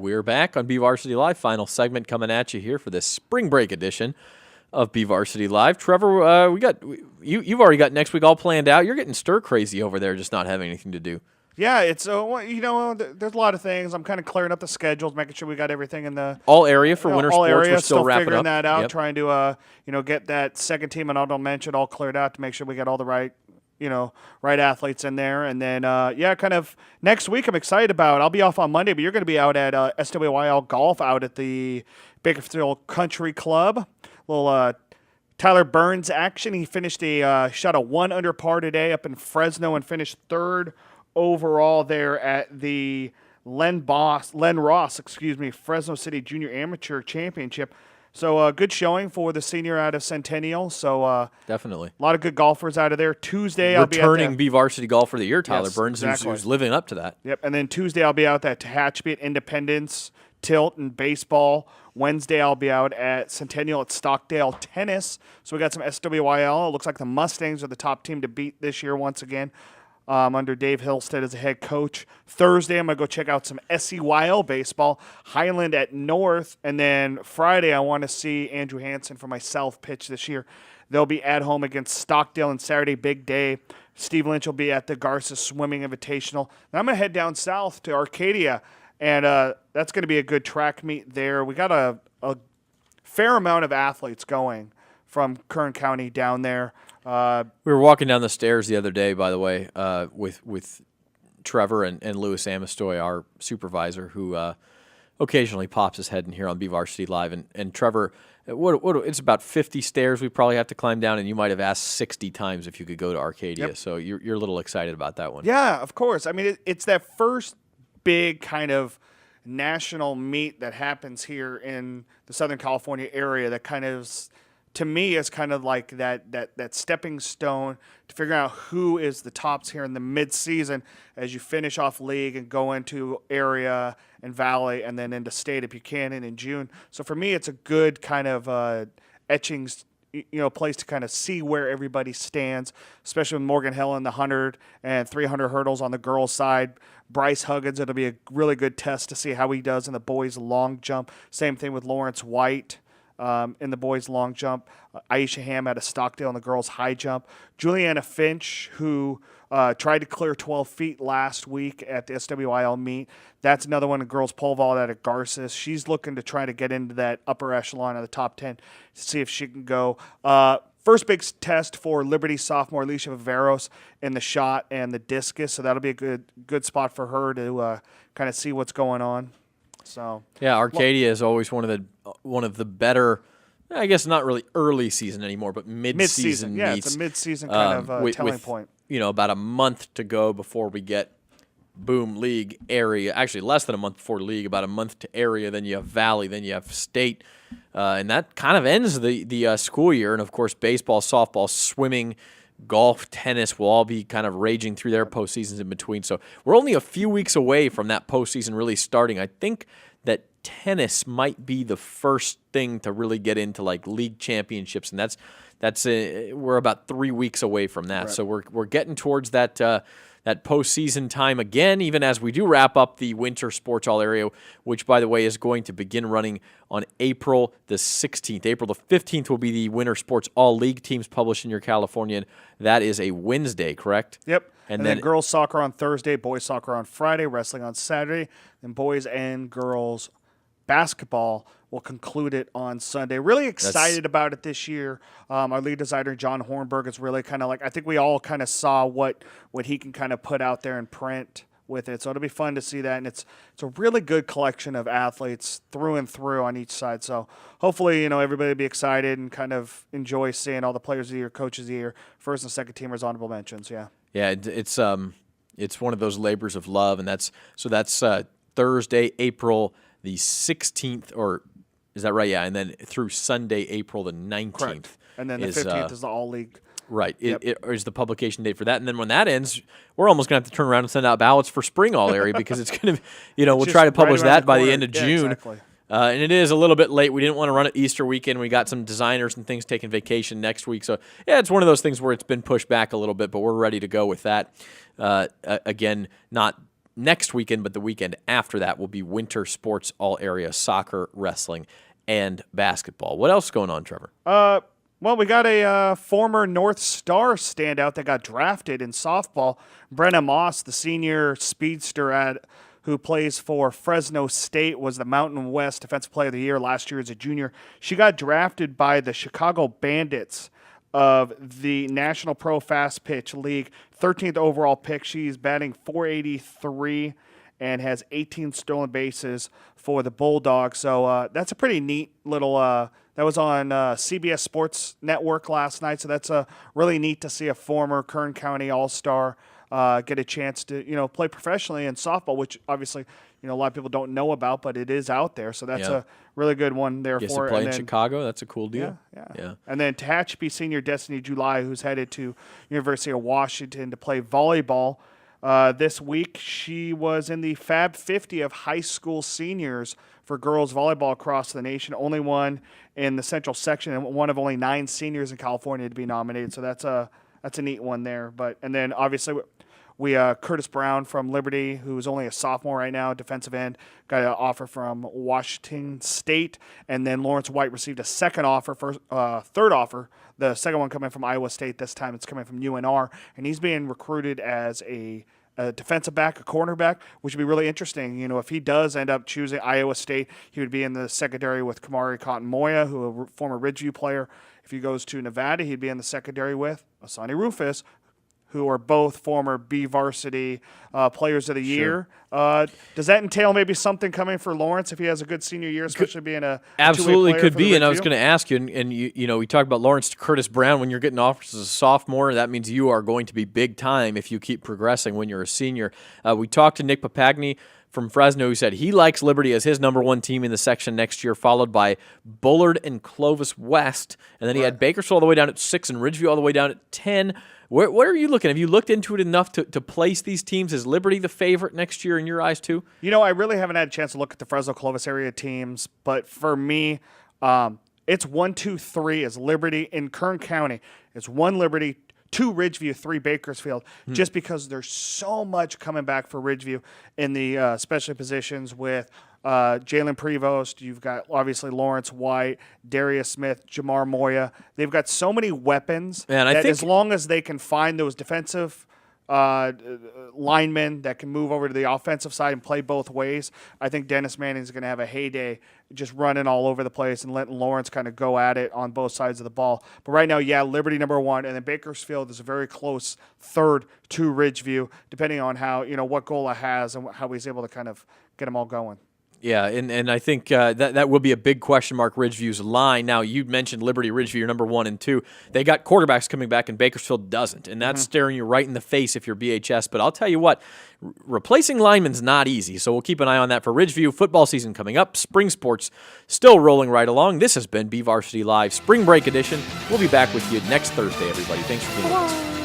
We're back on BVarsity Live. Final segment coming at you here for this spring break edition of BVarsity Live. Trevor, you've already got next week all planned out. You're getting stir crazy over there, just not having anything to do. Yeah, it's there's a lot of things. I'm kind of clearing up the schedules, making sure we got everything in the all area for winter all sports. Area, we're still wrapping figuring up that out, Yep. trying to get that second team and honorable mention all cleared out to make sure we get all the right athletes in there. And then kind of next week I'm excited about. I'll be off on Monday, but you're going to be out at SWYL Golf out at the Bakersfield Country Club. Little Tyler Burns action. He finished shot a 1 under par today up in Fresno and finished third overall there at the Len Ross, Fresno City Junior Amateur Championship. So good showing for the senior out of Centennial. So definitely a lot of good golfers out of there. Tuesday I'll be returning BVarsity Golfer of the Year, Tyler Yes, Burns, exactly. who's living up to that. Yep, and then Tuesday I'll be out at Tehachapi at Independence, Tilt, and baseball. Wednesday I'll be out at Centennial at Stockdale Tennis. So we got some SWYL. It looks like the Mustangs are the top team to beat this year once again. Under Dave Hillstead as a head coach. Thursday, I'm going to go check out some SEYL baseball, Highland at North. And then Friday, I want to see Andrew Hansen for my South pitch this year. They'll be at home against Stockdale, and Saturday, big day. Steve Lynch will be at the Garza Swimming Invitational. Then I'm going to head down south to Arcadia, and that's going to be a good track meet there. We got a fair amount of athletes going from Kern County down there. We were walking down the stairs the other day, by the way, with Trevor and Louis Amistoy, our supervisor, who occasionally pops his head in here on BVarsity Live. And Trevor, it's about 50 stairs we probably have to climb down, and you might have asked 60 times if you could go to Arcadia. Yep. So you're a little excited about that one. Yeah, of course. I mean, it's that first big kind of national meet that happens here in the Southern California area that kind of, to me, is kind of like that stepping stone to figure out who is the tops here in the mid-season as you finish off league and go into area and valley and then into state at Buchanan in June. So for me, it's a good kind of etching place to kind of see where everybody stands, especially with Morgan Hill in the 100 and 300 hurdles on the girls' side. Bryce Huggins, it'll be a really good test to see how he does in the boys' long jump. Same thing with Lawrence White. In the boys' long jump, Aisha Ham out of Stockdale in the girls' high jump. Juliana Finch, who tried to clear 12 feet last week at the SWIL meet. That's another one, the girls' pole vault out at Garces. She's looking to try to get into that upper echelon of the top 10 to see if she can go. First big test for Liberty sophomore Alicia Viveros in the shot and the discus, so that'll be a good spot for her to kind of see what's going on. So yeah, Arcadia is always one of the better, I guess not really early season anymore, but mid-season yeah, meets. it's a mid-season kind of telling point. About a month to go before we get boom league area. Actually, less than a month before league, about a month to area. Then you have valley, then you have state, and that kind of ends the school year. And of course, baseball, softball, swimming, golf, tennis will all be kind of raging through their postseasons in between. So we're only a few weeks away from that postseason really starting. I think that tennis might be the first thing to really get into like league championships, and we're about 3 weeks away from that. Right. So we're getting towards that postseason time again, even as we do wrap up the winter sports all area, which, by the way, is going to begin running on April the 16th. April the 15th will be the winter sports all league teams published in your Californian. That is a Wednesday, correct? Yep. And then girls soccer on Thursday, boys soccer on Friday, wrestling on Saturday, and boys and girls basketball will conclude it on Sunday. Really excited about it this year. Our lead designer, John Hornberg, is really kind of I think we all kind of saw what he can kind of put out there in print with it. So it'll be fun to see that. And it's a really good collection of athletes through and through on each side. So hopefully, everybody will be excited and kind of enjoy seeing all the players of the year, coaches of the year, first and second teamers, honorable mentions. Yeah. Yeah. It's one of those labors of love. And that's Thursday, April the 16th, or is that right? Yeah, and then through Sunday, April the 19th. Correct. And then the 15th is the all-league. Right. Yep. It is the publication date for that. And then when that ends, we're almost going to have to turn around and send out ballots for spring all area because it's going to, we'll try to publish that by the end of June. Exactly. And it is a little bit late. We didn't want to run it Easter weekend. We got some designers and things taking vacation next week. So, yeah, it's one of those things where it's been pushed back a little bit, but we're ready to go with that. Again, not next weekend, but the weekend after that will be winter sports all area, soccer, wrestling, and basketball. What else is going on, Trevor? Well, we got a former North Star standout that got drafted in softball. Brenna Moss, the senior speedster who plays for Fresno State, was the Mountain West Defensive Player of the Year last year as a junior. She got drafted by the Chicago Bandits of the National Pro Fast Pitch League, 13th overall pick. She's batting .483 and has 18 stolen bases for the Bulldogs. So that's a pretty neat little that was on CBS Sports Network last night. So that's really neat to see a former Kern County All-Star get a chance to, play professionally in softball, which obviously, a lot of people don't know about, but it is out there. So that's a really good one there for her. Play in Chicago. That's a cool deal. Yeah. And then Tehachapi senior Destiny July, who's headed to University of Washington to play volleyball. This week, she was in the Fab 50 of high school seniors for girls volleyball across the nation. Only one in the Central section, and one of only 9 seniors in California to be nominated. So that's a neat one there. And then obviously we Curtis Brown from Liberty, who's only a sophomore right now, defensive end, got an offer from Washington State, and then Lawrence White received a third offer. The second one coming from Iowa State. This time it's coming from UNR, and he's being recruited as a defensive back, a cornerback, which would be really interesting. If he does end up choosing Iowa State, he would be in the secondary with Kamari Cotton-Moya, who a former Ridgeview player. If he goes to Nevada, he'd be in the secondary with Asani Rufus, who are both former BVarsity players of the year. Does that entail maybe something coming for Lawrence if he has a good senior year, especially being a absolutely could be? And I was going to ask you, and we talked about Lawrence to Curtis Brown. When you're getting offers as a sophomore, that means you are going to be big time if you keep progressing when you're a senior. We talked to Nick Papagni from Fresno, who said he likes Liberty as his number 1 team in the section next year, followed by Bullard and Clovis West. And then he had Bakersfield all the way down at 6 and Ridgeview all the way down at 10. What are you looking at? Have you looked into it enough to place these teams? Is Liberty the favorite next year in your eyes too? I really haven't had a chance to look at the Fresno-Clovis area teams, but for me, it's 1, 2, 3 is Liberty. In Kern County, it's 1 Liberty, 2 Ridgeview, 3 Bakersfield, just because there's so much coming back for Ridgeview in the specialty positions with Jalen Prevost. You've got obviously Lawrence White, Darius Smith, Jamar Moya. They've got so many weapons that as long as they can find those defensive linemen that can move over to the offensive side and play both ways, I think Dennis Manning's going to have a heyday just running all over the place and letting Lawrence kind of go at it on both sides of the ball. But right now, Liberty number 1, and then Bakersfield is a very close third to Ridgeview, depending on how, what Gola has and how he's able to kind of get them all going. Yeah, and I think that will be a big question mark, Ridgeview's line. Now, you mentioned Liberty, Ridgeview, your number 1 and 2. They got quarterbacks coming back, and Bakersfield doesn't, and that's staring you right in the face if you're BHS. But I'll tell you what, replacing linemen's not easy, so we'll keep an eye on that for Ridgeview. Football season coming up, spring sports still rolling right along. This has been BVarsity Live Spring Break Edition. We'll be back with you next Thursday, everybody. Thanks for being with us.